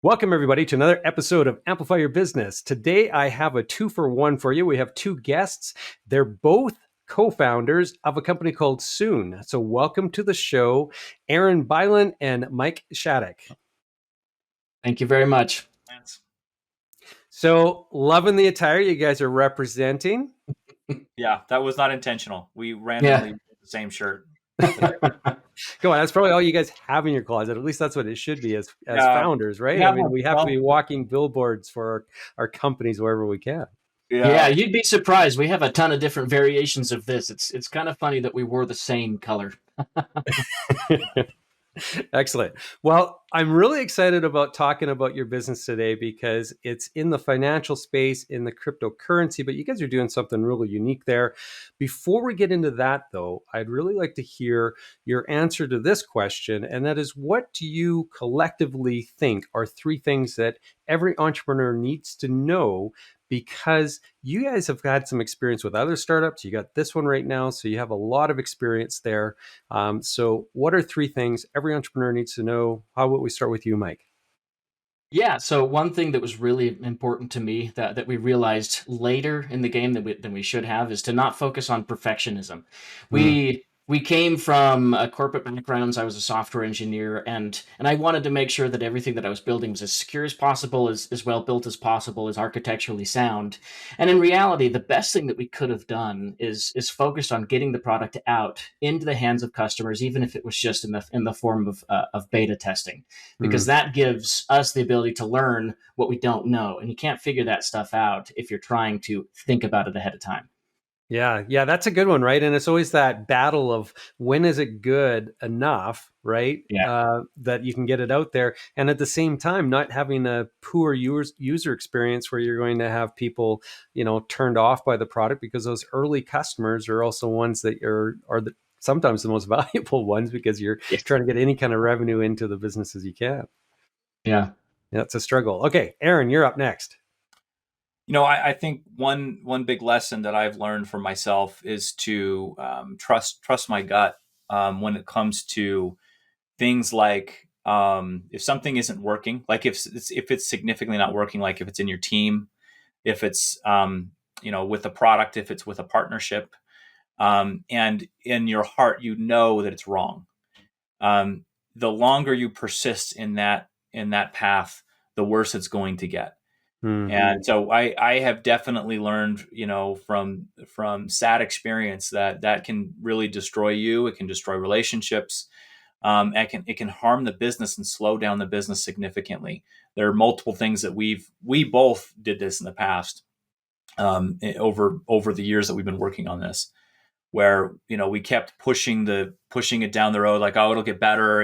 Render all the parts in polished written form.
Welcome, everybody, to another episode of Amplify Your Business. Today, I have a 2-for-1 for you. We have two guests. They're both co-founders of a company called Soon. So welcome to the show, Aaron Bylund and Mike Shattuck. Thank you very much. So loving the attire you guys are representing. Yeah, that was not intentional. We randomly wore the same shirt. Come on, that's probably all you guys have in your closet. At least that's what it should be as founders, right? Yeah, I mean, we have to be walking billboards for our companies wherever we can. Yeah, you'd be surprised. We have a ton of different variations of this. It's kind of funny that we wore the same color. Excellent. Well, I'm really excited about talking about your business today because it's in the financial space, in the cryptocurrency, but you guys are doing something really unique there. Before we get into that, though, I'd really like to hear your answer to this question, and that is, what do you collectively think are three things that every entrepreneur needs to know? Because you guys have had some experience with other startups. You got this one right now, so you have a lot of experience there. So what are three things every entrepreneur needs to know? How about we start with you, Mike? Yeah, so one thing that was really important to me that we realized later in the game than we should have is to not focus on perfectionism. We came from corporate backgrounds. I was a software engineer, and I wanted to make sure that everything that I was building was as secure as possible, as well built as possible, as architecturally sound. And in reality, the best thing that we could have done is focused on getting the product out into the hands of customers, even if it was just in the form of beta testing, because that gives us the ability to learn what we don't know, and you can't figure that stuff out if you're trying to think about it ahead of time. Yeah, that's a good one, right? And it's always that battle of when is it good enough, right? Yeah. That you can get it out there, and at the same time, not having a poor user experience where you're going to have people, turned off by the product, because those early customers are also ones that sometimes the most valuable ones, because you're trying to get any kind of revenue into the business as you can. Yeah, it's a struggle. Okay, Aaron, you're up next. I think one big lesson that I've learned for myself is to trust my gut when it comes to things like if something isn't working, like if it's significantly not working, like if it's in your team, if it's with a product, if it's with a partnership, and in your heart you know that it's wrong. The longer you persist in that path, the worse it's going to get. Mm-hmm. And so I have definitely learned, from sad experience that can really destroy you. It can destroy relationships. It can harm the business and slow down the business significantly. There are multiple things that we both did this in the past, over the years that we've been working on this, where we kept pushing it down the road, like, oh, it'll get better,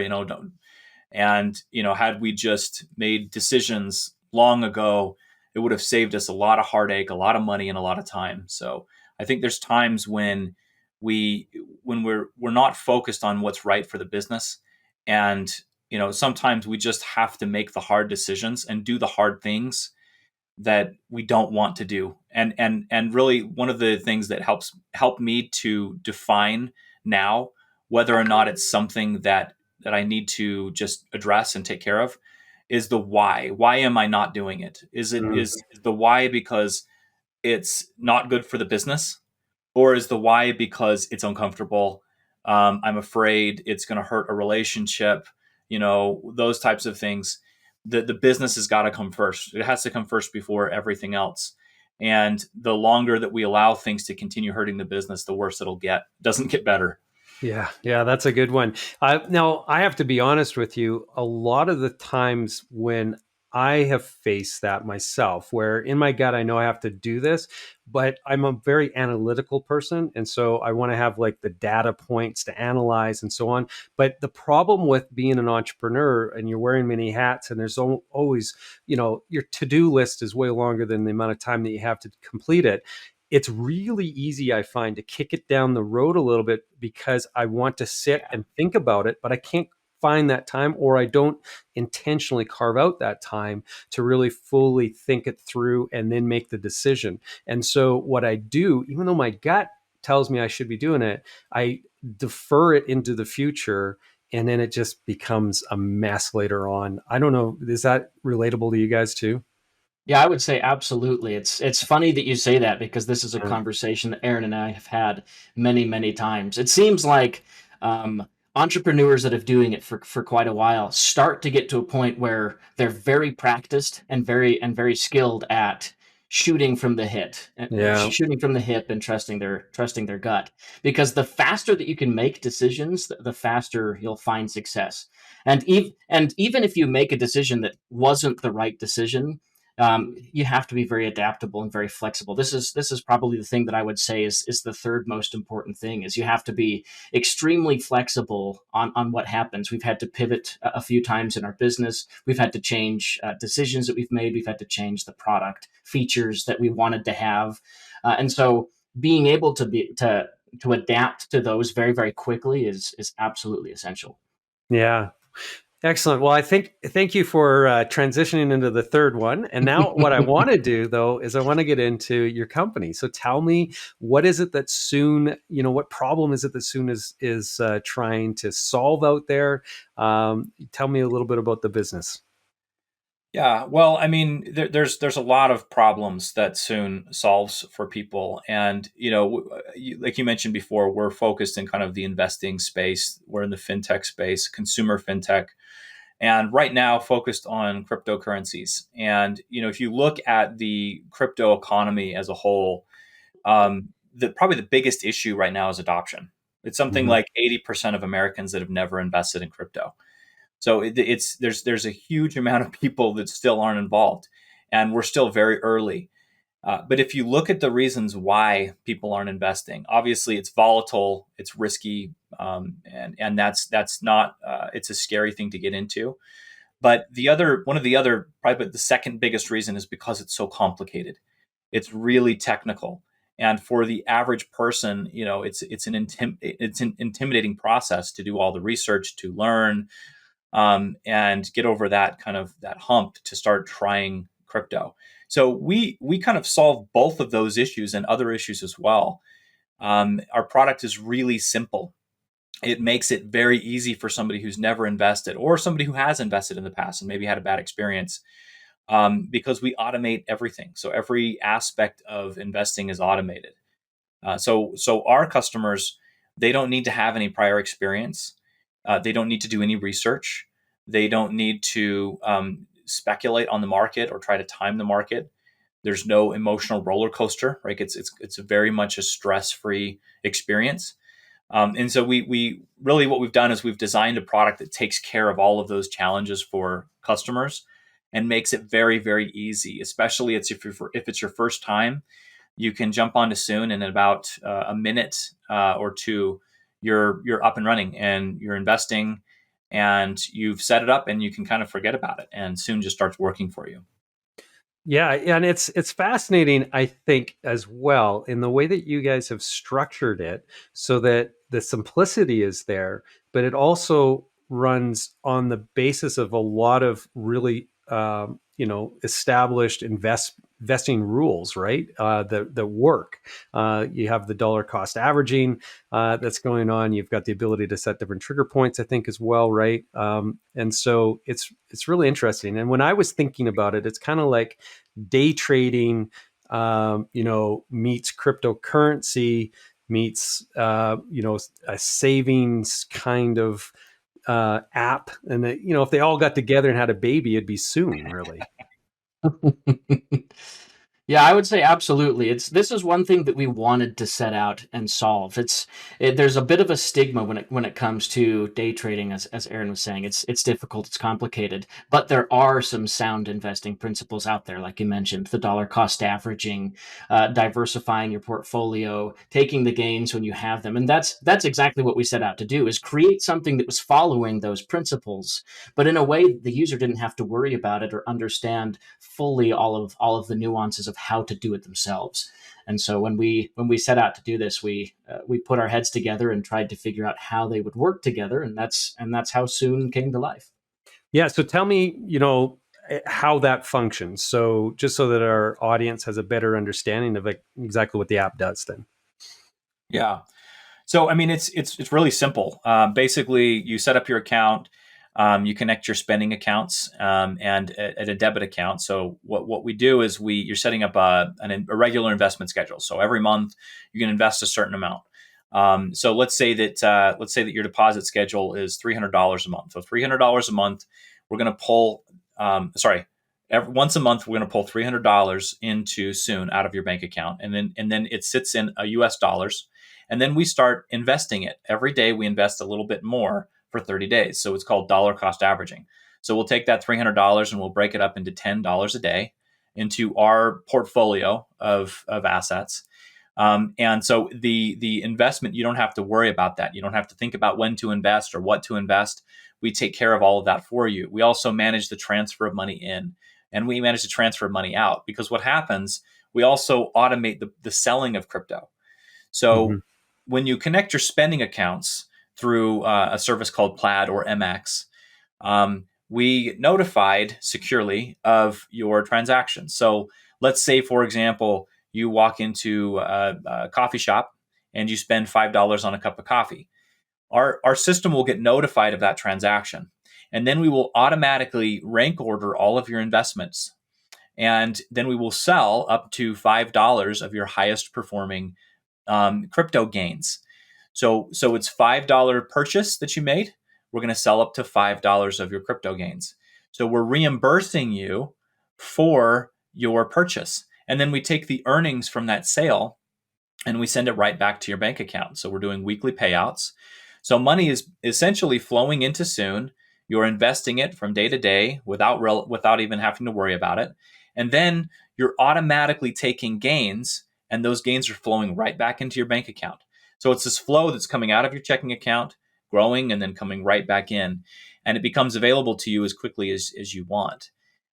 and had we just made decisions long ago, it would have saved us a lot of heartache, a lot of money, and a lot of time. So I think there's times when we're not focused on what's right for the business, and sometimes we just have to make the hard decisions and do the hard things that we don't want to do. And really, one of the things that help me to define now whether or not it's something that I need to just address and take care of is the why. Why am I not doing it? Is the why because it's not good for the business, or is the why because it's uncomfortable? I'm afraid it's going to hurt a relationship. Those types of things. The business has got to come first. It has to come first before everything else. And the longer that we allow things to continue hurting the business, the worse it'll get. It doesn't get better. Yeah, that's a good one. Now, I have to be honest with you. A lot of the times when I have faced that myself, where in my gut, I know I have to do this, but I'm a very analytical person. And so I want to have like the data points to analyze and so on. But the problem with being an entrepreneur and you're wearing many hats, and there's always, your to-do list is way longer than the amount of time that you have to complete it. It's really easy, I find, to kick it down the road a little bit because I want to sit and think about it, but I can't find that time, or I don't intentionally carve out that time to really fully think it through and then make the decision. And so what I do, even though my gut tells me I should be doing it, I defer it into the future and then it just becomes a mess later on. I don't know. Is that relatable to you guys too? Yeah, I would say absolutely. It's funny that you say that because this is a Uh, conversation that Aaron and I have had many times. It seems like entrepreneurs that have doing it for quite a while start to get to a point where they're very practiced and very skilled at shooting from the yeah. shooting from the hip, and trusting their gut. Because the faster that you can make decisions, the faster you'll find success. And even if you make a decision that wasn't the right decision, you have to be very adaptable and very flexible. This is probably the thing that I would say is the third most important thing. Is you have to be extremely flexible on what happens. We've had to pivot a few times in our business. We've had to change decisions that we've made. We've had to change the product features that we wanted to have, and so being able to adapt to those very quickly is absolutely essential. Yeah. Excellent. Well, thank you for transitioning into the third one. And now, what I want to do though is I want to get into your company. So, tell me, what is it that Soon, what problem is it that Soon is trying to solve out there? Tell me a little bit about the business. Yeah, well, I mean, there's a lot of problems that Soon solves for people, and like you mentioned before, we're focused in kind of the investing space. We're in the fintech space, consumer fintech, and right now focused on cryptocurrencies. And if you look at the crypto economy as a whole, probably the biggest issue right now is adoption. It's something Mhm. like 80% of Americans that have never invested in crypto. So there's a huge amount of people that still aren't involved, and we're still very early. But if you look at the reasons why people aren't investing, obviously it's volatile, it's risky, and that's not it's a scary thing to get into. But one of the other, probably the second biggest reason is because it's so complicated. It's really technical, and for the average person, it's an intimidating process to do all the research, to learn, and get over that kind of that hump to start trying crypto. So we kind of solve both of those issues and other issues as well. Our product is really simple. It makes it very easy for somebody who's never invested or somebody who has invested in the past and maybe had a bad experience, because we automate everything. So every aspect of investing is automated. So our customers, they don't need to have any prior experience. They don't need to do any research. They don't need to speculate on the market or try to time the market. There's no emotional roller coaster, right? It's very much a stress free experience. And so we really, what we've done is we've designed a product that takes care of all of those challenges for customers and makes it very easy. Especially if it's your first time, you can jump onto Soon, and in about a minute or two, you're up and running and you're investing, and you've set it up, and you can kind of forget about it, and Soon just starts working for you. Yeah, and it's fascinating, I think, as well, in the way that you guys have structured it so that the simplicity is there, but it also runs on the basis of a lot of really established investing rules, right? That work. You have the dollar cost averaging that's going on. You've got the ability to set different trigger points, I think, as well, right? And so it's really interesting. And when I was thinking about it, it's kind of like day trading, meets cryptocurrency, meets, a savings kind of app. And that, if they all got together and had a baby, it'd be Soon, really. Yeah, I would say absolutely. This is one thing that we wanted to set out and solve. There's a bit of a stigma when it comes to day trading, as Aaron was saying. It's difficult, it's complicated, but there are some sound investing principles out there, like you mentioned, the dollar cost averaging, diversifying your portfolio, taking the gains when you have them, and that's exactly what we set out to do: is create something that was following those principles, but in a way the user didn't have to worry about it or understand fully all of the nuances of how to do it themselves. And so when we set out to do this, we put our heads together and tried to figure out how they would work together, and that's how Soon came to life. Yeah. So tell me, how that functions. So just so that our audience has a better understanding of, like, exactly what the app does then. Yeah. So, I mean, it's really simple. Basically, you set up your account, you connect your spending accounts and a debit account. So, what we do is you're setting up a regular investment schedule. So every month you can invest a certain amount. So let's say that your deposit schedule is $300 a month. So $300 a month, we're going to pull. Once a month we're going to pull $300 into soon out of your bank account, and then it sits in a U.S. dollars. And then we start investing it. Every day we invest a little bit more for 30 days. So it's called dollar cost averaging. So we'll take that $300 and we'll break it up into $10 a day into our portfolio of assets. And so the investment, you don't have to worry about that. You don't have to think about when to invest or what to invest. We take care of all of that for you. We also manage the transfer of money in, and we manage the transfer of money out, because what happens, we also automate the selling of crypto. Mm-hmm. So when you connect your spending accounts through a service called Plaid or MX, we notified securely of your transactions. So let's say, for example, you walk into a coffee shop and you spend $5 on a cup of coffee. Our system will get notified of that transaction. And then we will automatically rank order all of your investments. And then we will sell up to $5 of your highest performing crypto gains. So it's $5 purchase that you made. We're going to sell up to $5 of your crypto gains. So we're reimbursing you for your purchase. And then we take the earnings from that sale and we send it right back to your bank account. So we're doing weekly payouts. So money is essentially flowing into Soon. You're investing it from day to day without even having to worry about it. And then you're automatically taking gains, and those gains are flowing right back into your bank account. So it's this flow that's coming out of your checking account, growing, and then coming right back in. And it becomes available to you as quickly as you want.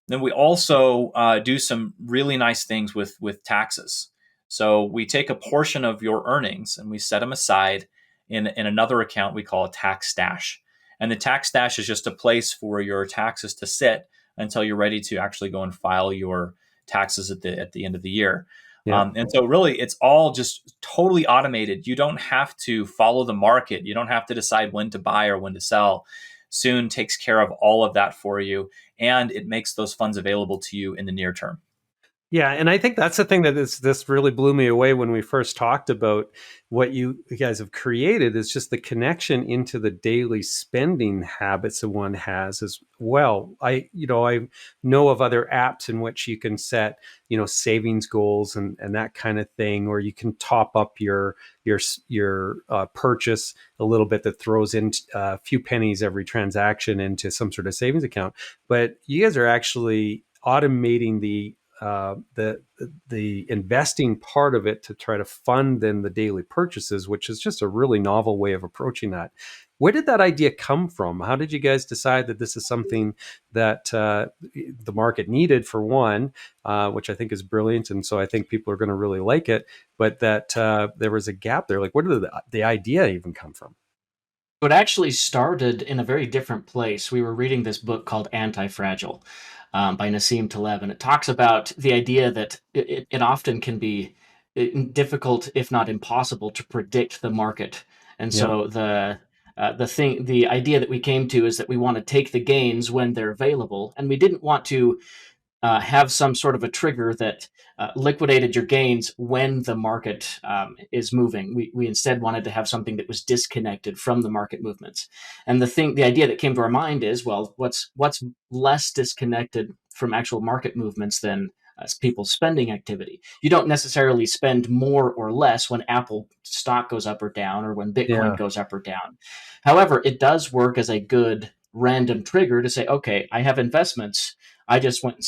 Then we also do some really nice things with taxes. So we take a portion of your earnings and we set them aside in another account we call a tax stash. And the tax stash is just a place for your taxes to sit until you're ready to actually go and file your taxes at the end of the year. Yeah. And so really it's all just totally automated. You don't have to follow the market. You don't have to decide when to buy or when to sell. Soon takes care of all of that for you, and it makes those funds available to you in the near term. Yeah, and I think that's the thing that this really blew me away when we first talked about what you guys have created, is just the connection into the daily spending habits that one has as well. I know of other apps in which you can set, savings goals and that kind of thing, or you can top up your purchase a little bit, that throws in a few pennies every transaction into some sort of savings account. But you guys are actually automating the investing part of it to try to fund then the daily purchases, which is just a really novel way of approaching that. Where did that idea come from? How did you guys decide that this is something that the market needed, for one, which I think is brilliant, and so I think people are going to really like it, but that there was a gap there? Like, where did the idea even come from? It actually started in a very different place. We were reading this book called Anti-Fragile by Nassim Taleb, and it talks about the idea that it often can be difficult, if not impossible, to predict the market. And Yeah. so the idea that we came to is that we want to take the gains when they're available, and we didn't want to have some sort of a trigger that liquidated your gains when the market is moving. We instead wanted to have something that was disconnected from the market movements. And the idea that came to our mind is, well, what's less disconnected from actual market movements than people's spending activity? You don't necessarily spend more or less when Apple stock goes up or down, or when Bitcoin Yeah. goes up or down. However, it does work as a good random trigger to say, okay, I have investments. I just went and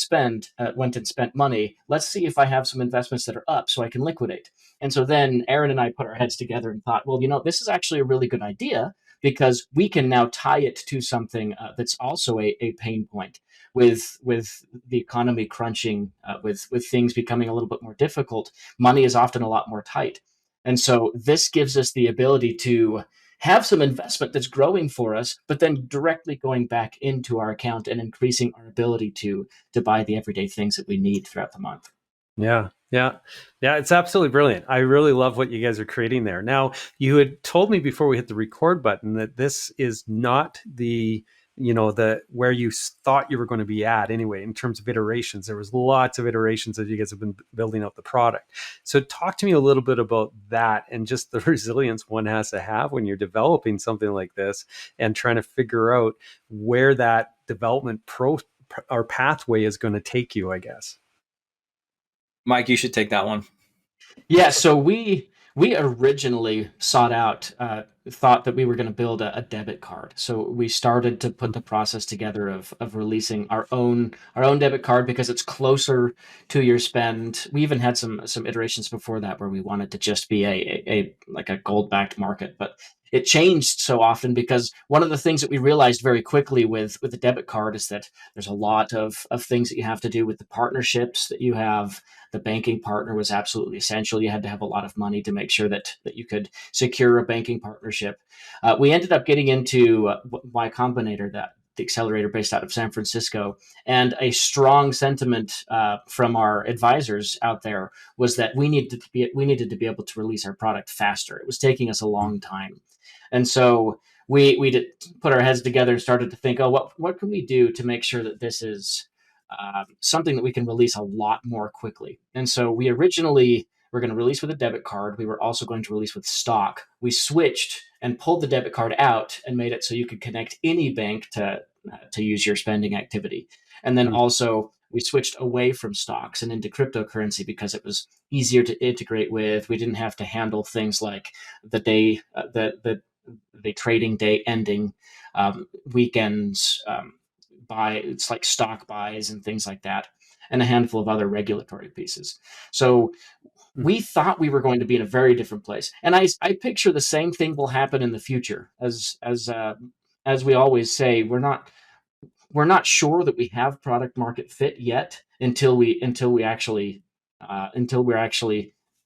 spent money. Let's see if I have some investments that are up so I can liquidate. And so then Aaron and I put our heads together and thought, well, this is actually a really good idea, because we can now tie it to something that's also a pain point with the economy crunching, with things becoming a little bit more difficult. Money is often a lot more tight. And so this gives us the ability to have some investment that's growing for us, but then directly going back into our account and increasing our ability to buy the everyday things that we need throughout the month. Yeah. Yeah. Yeah, it's absolutely brilliant. I really love what you guys are creating there. Now, you had told me before we hit the record button that this is not the where you thought you were going to be at anyway in terms of iterations. There was lots of iterations as you guys have been building out the product. So talk to me a little bit about that and just the resilience one has to have when you're developing something like this and trying to figure out where that development or pathway is going to take you, I guess. Mike, you should take that one. Yeah, so we originally thought that we were going to build a debit card. So we started to put the process together of releasing our own debit card because it's closer to your spend. We even had some iterations before that where we wanted to just be a like a gold backed market, but it changed so often because one of the things that we realized very quickly with the debit card is that there's a lot of things that you have to do with the partnerships that you have. The banking partner was absolutely essential. You had to have a lot of money to make sure that you could secure a banking partnership. We ended up getting into Y Combinator, the accelerator based out of San Francisco, and a strong sentiment from our advisors out there was that we needed to be able to release our product faster. It was taking us a long time, and so we did put our heads together and started to think, oh, what can we do to make sure that this is something that we can release a lot more quickly. And so we originally were going to release with a debit card. We were also going to release with stock. We switched and pulled the debit card out and made it so you could connect any bank to use your spending activity. And then also we switched away from stocks and into cryptocurrency because it was easier to integrate with. We didn't have to handle things like the day the trading day ending, weekends, buy it's like stock buys and things like that, and a handful of other regulatory pieces. So we thought we were going to be in a very different place, and I picture the same thing will happen in the future. As we always say, we're not sure that we have product market fit yet until we're actually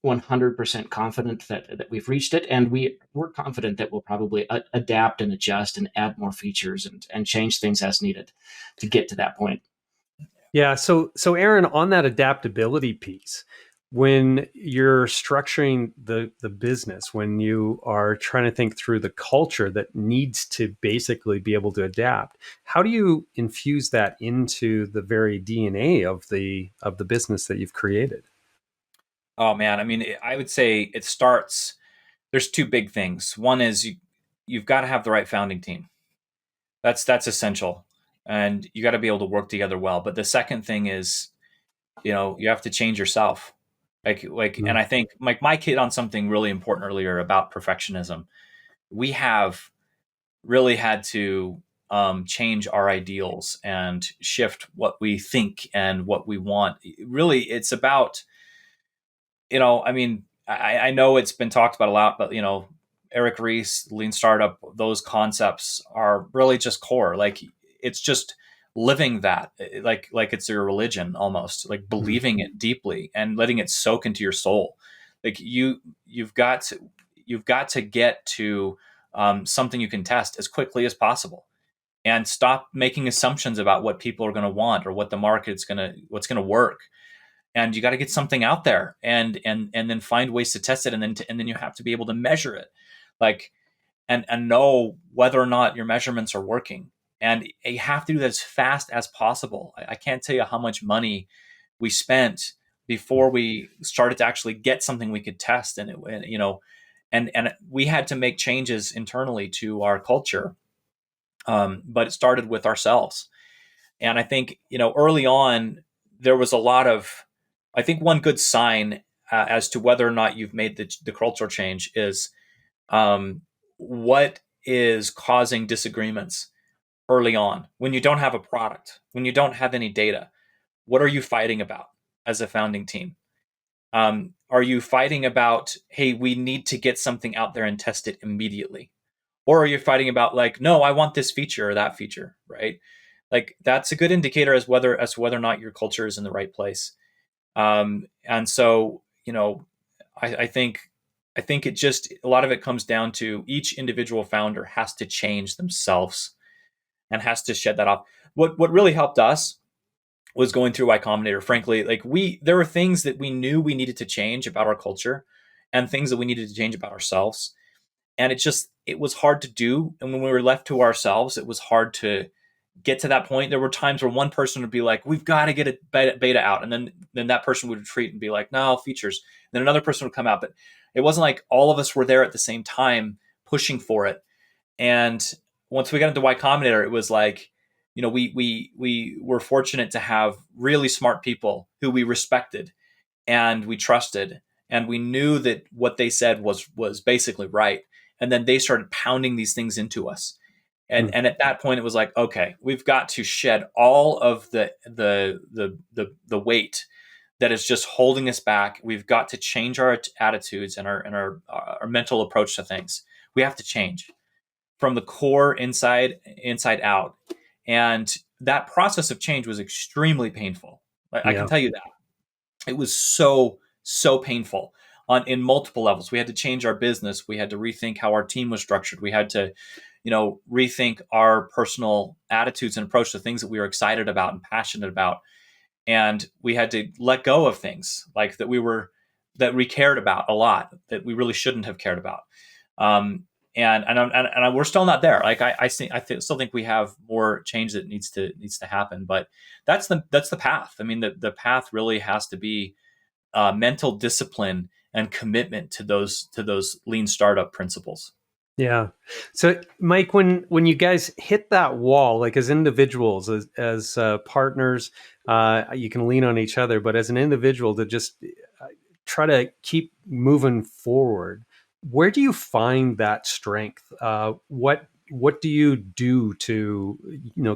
100% confident that we've reached it, and we're confident that we'll probably adapt and adjust and add more features and change things as needed to get to that point. Yeah. So Aaron, on that adaptability piece, when you're structuring the business, when you are trying to think through the culture that needs to basically be able to adapt, how do you infuse that into the very DNA of the business that you've created? Oh man, I mean, I would say it starts. There's two big things. One is you've got to have the right founding team. That's essential, and you got to be able to work together well. But the second thing is, you have to change yourself. And I think Mike hit on something really important earlier about perfectionism. We have really had to change our ideals and shift what we think and what we want. Really, it's about, I mean, I know it's been talked about a lot, but Eric Ries, Lean Startup, those concepts are really just core. Like it's just living that, like it's your religion almost, like believing it deeply and letting it soak into your soul. Like you've got to get to something you can test as quickly as possible, and stop making assumptions about what people are going to want or what the market's what's going to work. And you got to get something out there, and then find ways to test it, and then you have to be able to measure it, like and know whether or not your measurements are working. And you have to do that as fast as possible. I can't tell you how much money we spent before we started to actually get something we could test, and we had to make changes internally to our culture, but it started with ourselves. And I think, early on, there was a lot of, I think one good sign as to whether or not you've made the cultural change is what is causing disagreements early on when you don't have a product, when you don't have any data. What are you fighting about as a founding team? Are you fighting about, hey, we need to get something out there and test it immediately? Or are you fighting about, like, no, I want this feature or that feature, right? Like that's a good indicator as to whether or not your culture is in the right place. And so, I think it just, a lot of it comes down to each individual founder has to change themselves and has to shed that off. What really helped us was going through Y Combinator. Frankly, like there were things that we knew we needed to change about our culture, and things that we needed to change about ourselves. And it was hard to do. And when we were left to ourselves, it was hard to get to that point. There were times where one person would be like, "We've got to get a beta out," and then that person would retreat and be like, "No, features." And then another person would come out, but it wasn't like all of us were there at the same time pushing for it. And once we got into Y Combinator, it was like, we were fortunate to have really smart people who we respected and we trusted, and we knew that what they said was basically right. And then they started pounding these things into us. And at that point, it was like, okay, we've got to shed all of the weight that is just holding us back. We've got to change our attitudes and our mental approach to things. We have to change from the core inside out. And that process of change was extremely painful. I can tell you that. It was so painful in multiple levels. We had to change our business. We had to rethink how our team was structured. We had to, rethink our personal attitudes and approach to things that we were excited about and passionate about. And we had to let go of things like that we cared about a lot that we really shouldn't have cared about. And we're still not there. Like I still think we have more change that needs to happen, but that's the path. I mean, the path really has to be mental discipline and commitment to those lean startup principles. Yeah. So, Mike, when you guys hit that wall, like as individuals, as partners, you can lean on each other, but as an individual to just try to keep moving forward, where do you find that strength? What do you do to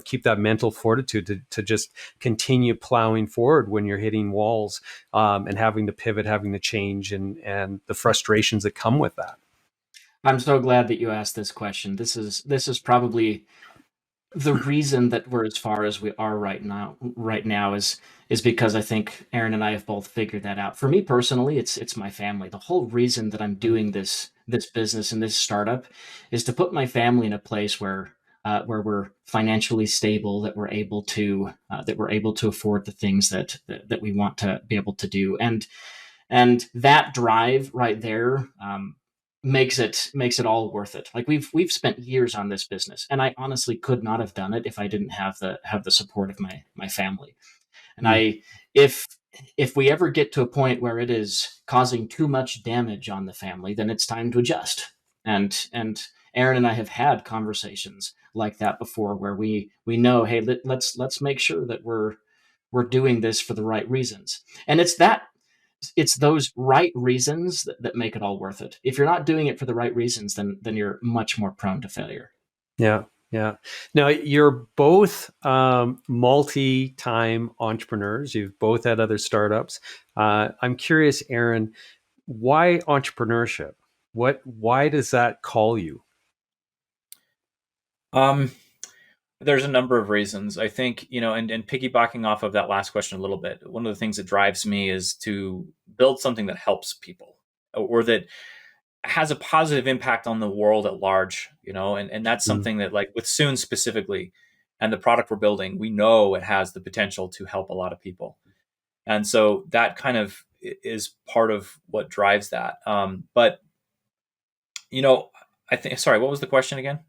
keep that mental fortitude to just continue plowing forward when you're hitting walls and having to pivot, having to change, and the frustrations that come with that? I'm so glad that you asked this question. This is probably the reason that we're as far as we are right now. Right now is because I think Aaron and I have both figured that out. For me personally, it's my family. The whole reason that I'm doing this business and this startup is to put my family in a place where we're financially stable, that we're able to afford the things that we want to be able to do, and that drive right there makes it all worth it. Like we've spent years on this business, and I honestly could not have done it if I didn't have the support of my family. And if we ever get to a point where it is causing too much damage on the family, then it's time to adjust. And Aaron and I have had conversations like that before, where we know, hey, let's make sure that we're doing this for the right reasons. And it's those right reasons that make it all worth it. If you're not doing it for the right reasons, then you're much more prone to failure. Yeah. Yeah. Now you're both multi-time entrepreneurs. You've both had other startups. I'm curious, Aaron, why entrepreneurship? Why does that call you? There's a number of reasons. I think, and piggybacking off of that last question a little bit, one of the things that drives me is to build something that helps people or that has a positive impact on the world at large, and that's something that, like with Soon specifically and the product we're building, we know it has the potential to help a lot of people. And so that kind of is part of what drives that. But, I think, sorry, what was the question again?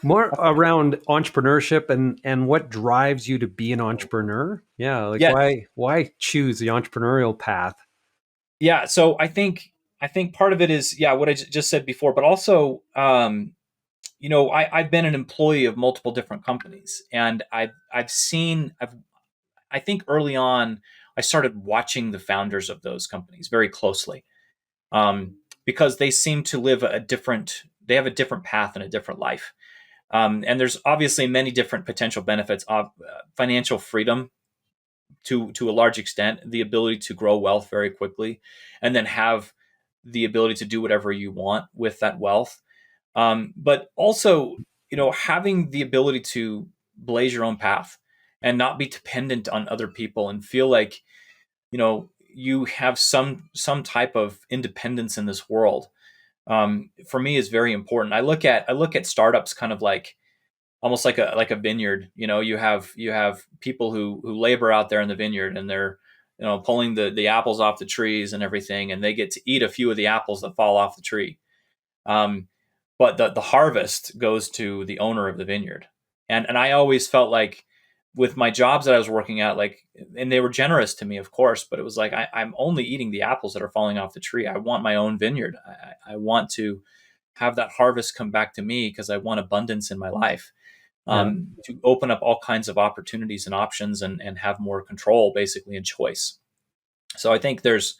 More around entrepreneurship and what drives you to be an entrepreneur. Yeah. Like Yeah. why choose the entrepreneurial path? Yeah. So I think part of it is, what I just said before, but also, I've been an employee of multiple different companies, and I think early on, I started watching the founders of those companies very closely, because they seem to they have a different path and a different life. And there's obviously many different potential benefits of financial freedom to a large extent, the ability to grow wealth very quickly, and then have the ability to do whatever you want with that wealth. But also, having the ability to blaze your own path and not be dependent on other people and feel like, you have some type of independence in this world. For me is very important. I look at startups kind of like almost like a vineyard. You have people who labor out there in the vineyard, and they're pulling the apples off the trees and everything, and they get to eat a few of the apples that fall off the tree. Um, but the harvest goes to the owner of the vineyard. And I always felt like with my jobs that I was working at, like, and they were generous to me, of course, but it was like I'm only eating the apples that are falling off the tree. I want my own vineyard. I want to have that harvest come back to me because I want abundance in my life, Yeah. to open up all kinds of opportunities and options, and have more control, basically, and choice. So I think there's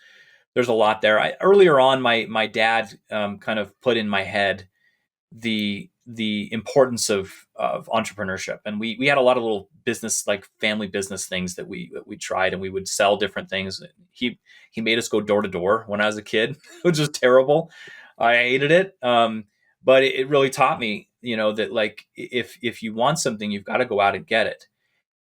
a lot there. Earlier on, my dad kind of put in my head the importance of entrepreneurship, and we had a lot of little business, like family business things that we tried, and we would sell different things. He made us go door to door when I was a kid, which was terrible. I hated it, but it really taught me, that, like, if you want something, you've got to go out and get it,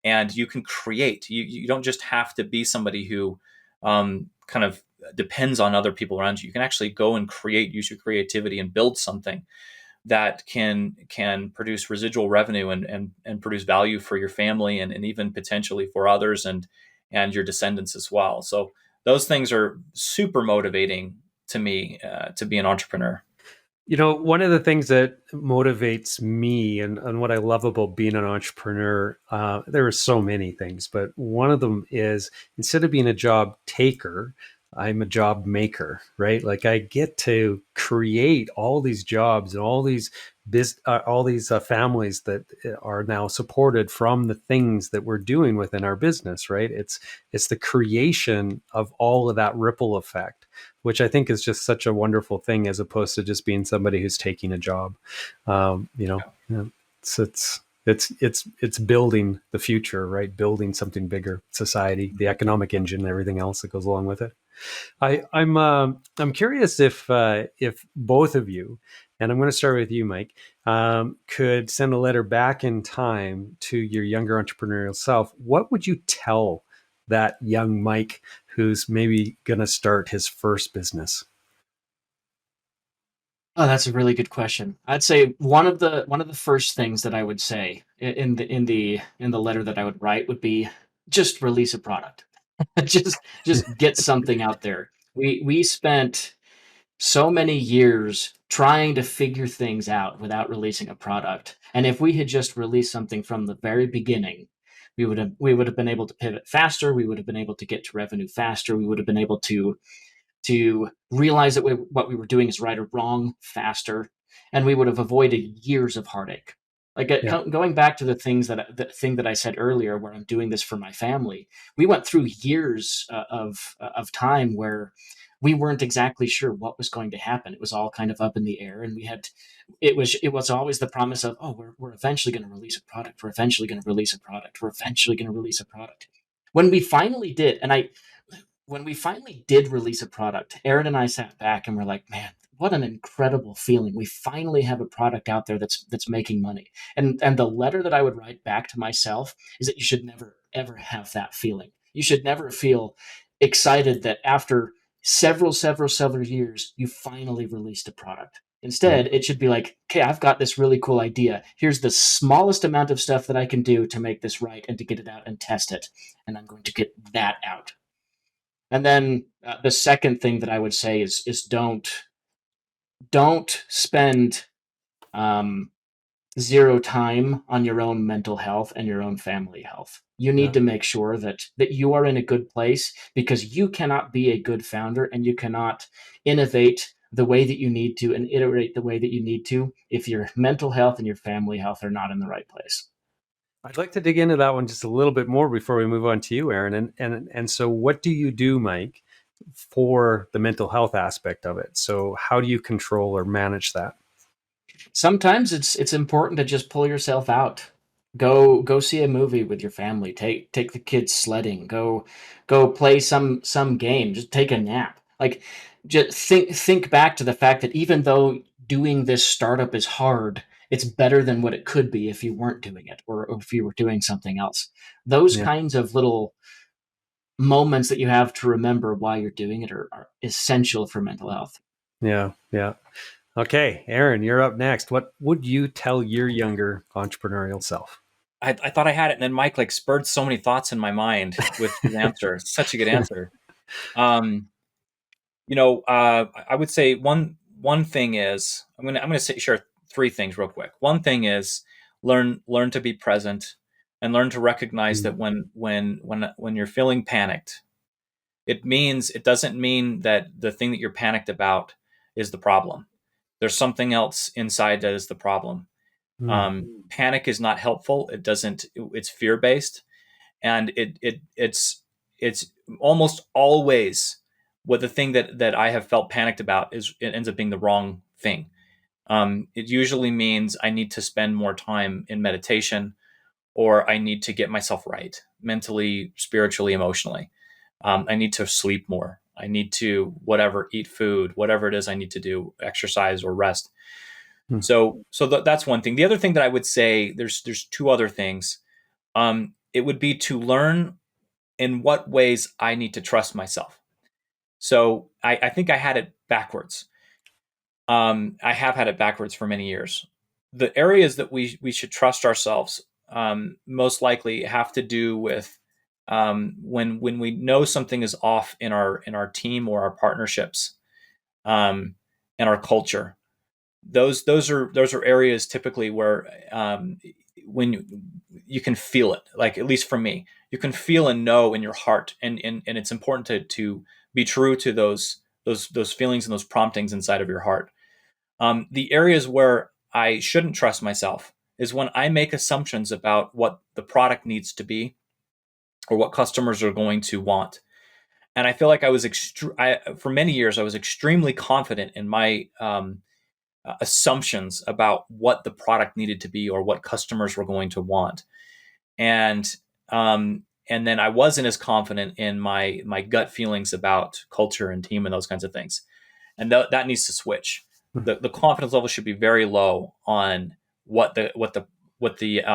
and you can create. You don't just have to be somebody who kind of depends on other people around you. You can actually go and create, use your creativity, and build something that can produce residual revenue, and produce value for your family, and even potentially for others, and your descendants as well. So those things are super motivating to me, to be an entrepreneur. One of the things that motivates me and what I love about being an entrepreneur, there are so many things, but one of them is instead of being a job taker, I'm a job maker, right? Like I get to create all these jobs and all these families that are now supported from the things that we're doing within our business, right? It's the creation of all of that ripple effect, which I think is just such a wonderful thing, as opposed to just being somebody who's taking a job. Yeah, it's building the future, right? Building something bigger, society, the economic engine, and everything else that goes along with it. I'm curious if both of you, and I'm going to start with you, Mike, could send a letter back in time to your younger entrepreneurial self. What would you tell that young Mike who's maybe going to start his first business? Oh, that's a really good question. I'd say one of the first things that I would say in the letter that I would write would be just release a product. just get something out there. We spent so many years trying to figure things out without releasing a product. And if we had just released something from the very beginning, we would have been able to pivot faster. We would have been able to get to revenue faster. We would have been able to realize that what we were doing is right or wrong faster, and we would have avoided years of heartache. Like Yeah, going back to the thing that I said earlier, where I'm doing this for my family. We went through years of time where we weren't exactly sure what was going to happen. It was all kind of up in the air, and it was always the promise of, oh, we're eventually going to release a product. We're eventually going to release a product. We're eventually going to release a product. When we finally did, and I when we finally did release a product, Aaron and I sat back and we're like, man, what an incredible feeling. We finally have a product out there that's making money. And the letter that I would write back to myself is that you should never ever have that feeling. You should never feel excited that after several years you finally released a product. yeah. Instead, it should be like, okay, I've got this really cool idea. Here's the smallest amount of stuff that I can do to make this right and to get it out and test it. And I'm going to get that out. And then the second thing that I would say is don't spend um, zero time on your own mental health and your own family health. You need Yeah. to make sure that you are in a good place, because you cannot be a good founder and you cannot innovate the way that you need to and iterate the way that you need to if your mental health and your family health are not in the right place. I'd like to dig into that one just a little bit more before we move on to you, Aaron. And so, what do you do, Mike, for the mental health aspect of it? So, how do you control or manage that? Sometimes it's important to just pull yourself out. Go see a movie with your family. Take the kids sledding. Go play some game. Just take a nap. Like, just think back to the fact that even though doing this startup is hard, it's better than what it could be if you weren't doing it, or if you were doing something else. Those Yeah, kinds of little moments that you have to remember why you're doing it are essential for mental health. yeah, yeah. Okay, Aaron, you're up next. What would you tell your younger entrepreneurial self? I thought I had it, and then Mike like spurred so many thoughts in my mind with his answer. Such a good answer. Um, I would say one thing is I'm gonna share three things real quick. One thing is learn to be present and learn to recognize that when you're feeling panicked, it doesn't mean that the thing that you're panicked about is the problem. There's something else inside that is the problem. Mm. Panic is not helpful. It's fear based, and it's almost always what the thing that I have felt panicked about is it ends up being the wrong thing. It usually means I need to spend more time in meditation, or I need to get myself right mentally, spiritually, emotionally. I need to sleep more. I need to eat food, whatever it is I need to do, exercise or rest. Mm. So that's one thing. The other thing that I would say, there's two other things. It would be to learn in what ways I need to trust myself. So I think I had it backwards. I have had it backwards for many years. The areas that we should trust ourselves most likely have to do with when we know something is off in our team or our partnerships, and our culture. Those are areas typically where when you can feel it. Like, at least for me, you can feel and know in your heart, and it's important to be true to those feelings and those promptings inside of your heart. The areas where I shouldn't trust myself is when I make assumptions about what the product needs to be or what customers are going to want. And I feel like for many years I was extremely confident in my assumptions about what the product needed to be or what customers were going to want. And and then I wasn't as confident in my gut feelings about culture and team and those kinds of things. And that needs to switch. The confidence level should be very low on what the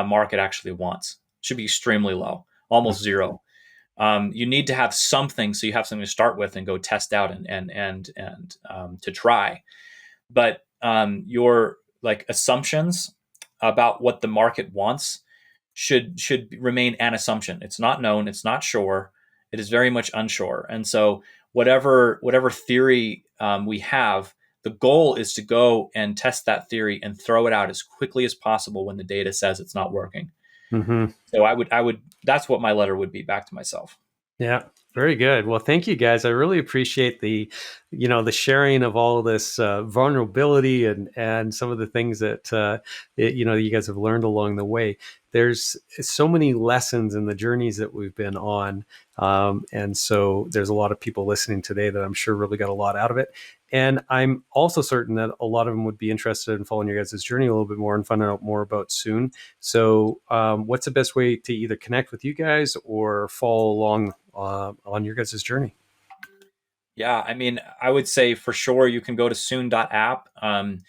market actually wants. It should be extremely low, almost zero. You need to have something, so you have something to start with and go test out and to try. But your like assumptions about what the market wants should remain an assumption. It's not known. It's not sure. It is very much unsure. And so whatever theory we have, the goal is to go and test that theory and throw it out as quickly as possible when the data says it's not working. Mm-hmm. So I would that's what my letter would be back to myself. Yeah, very good. Well, thank you guys. I really appreciate the sharing of all of this vulnerability and some of the things that you guys have learned along the way. There's so many lessons in the journeys that we've been on, and so there's a lot of people listening today that I'm sure really got a lot out of it. And I'm also certain that a lot of them would be interested in following your guys' journey a little bit more and finding out more about Soon. So, what's the best way to either connect with you guys or follow along on your guys' journey? Yeah, I mean, I would say for sure you can go to soon.app. And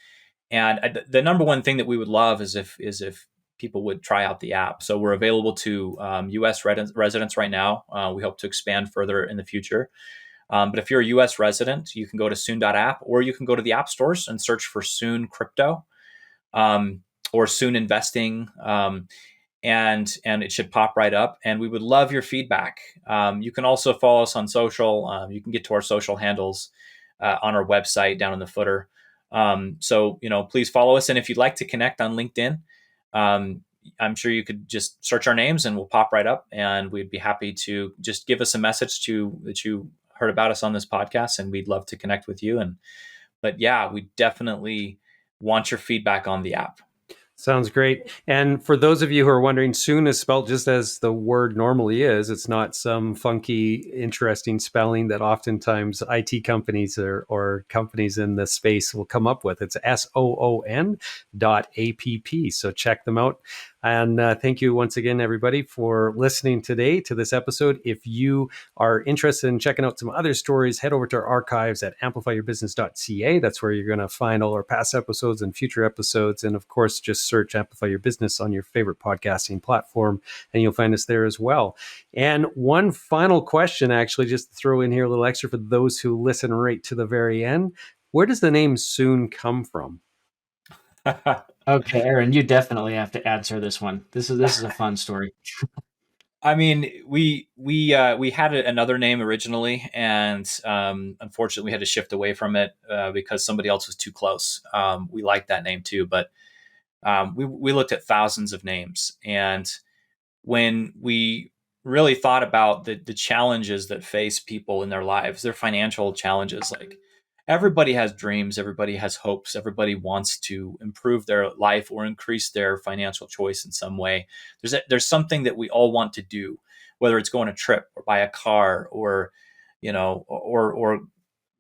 the number one thing that we would love is if people would try out the app. So we're available to U.S. residents right now. We hope to expand further in the future. But if you're a U.S. resident, you can go to soon.app, or you can go to the app stores and search for Soon Crypto, or Soon Investing, and it should pop right up. And we would love your feedback. You can also follow us on social. You can get to our social handles on our website down in the footer. So please follow us. And if you'd like to connect on LinkedIn, I'm sure you could just search our names and we'll pop right up. And we'd be happy to just give us a message that you heard about us on this podcast, and we'd love to connect with you. But yeah, we definitely want your feedback on the app. Sounds great. And for those of you who are wondering, Soon is spelled just as the word normally is. It's not some funky, interesting spelling that oftentimes IT companies or companies in the space will come up with. It's SOON.app. So check them out. And thank you once again, everybody, for listening today to this episode. If you are interested in checking out some other stories, head over to our archives at amplifyyourbusiness.ca. That's where you're going to find all our past episodes and future episodes. And of course, just search Amplify Your Business on your favorite podcasting platform, and you'll find us there as well. And one final question, actually, just to throw in here a little extra for those who listen right to the very end. where does the name Soon come from? Okay, Aaron, you definitely have to answer this one. This is a fun story. I mean, we had another name originally, and unfortunately, we had to shift away from it because somebody else was too close. We liked that name too, but we looked at thousands of names, and when we really thought about the challenges that face people in their lives, their financial challenges, like everybody has dreams, everybody has hopes, everybody wants to improve their life or increase their financial choice in some way. There's something that we all want to do, whether it's go on a trip or buy a car or, or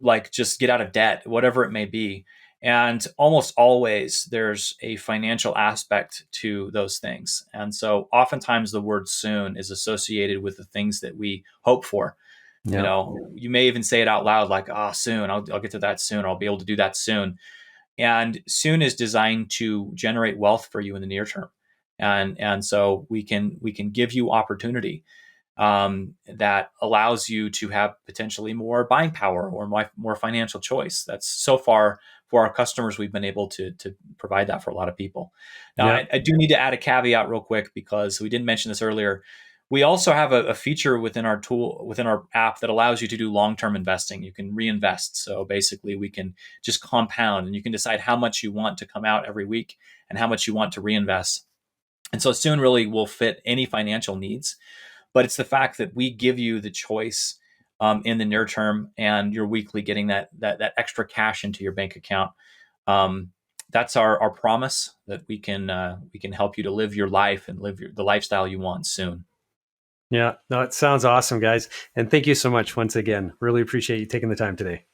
like just get out of debt, whatever it may be. And almost always there's a financial aspect to those things. And so oftentimes the word soon is associated with the things that we hope for. Yeah. You may even say it out loud, like, oh, soon, I'll get to that soon. I'll be able to do that soon. And soon is designed to generate wealth for you in the near term. And so we can give you opportunity that allows you to have potentially more buying power or more financial choice. That's so far for our customers, we've been able to provide that for a lot of people. Now, Yeah. I do need to add a caveat real quick because we didn't mention this earlier. We also have a feature within our app that allows you to do long-term investing. You can reinvest. So basically we can just compound and you can decide how much you want to come out every week and how much you want to reinvest. And so soon really will fit any financial needs, but it's the fact that we give you the choice in the near term, and you're weekly getting that extra cash into your bank account. That's our promise that we can help you to live your life and live the lifestyle you want soon. Yeah. No, it sounds awesome, guys. And thank you so much once again. Really appreciate you taking the time today.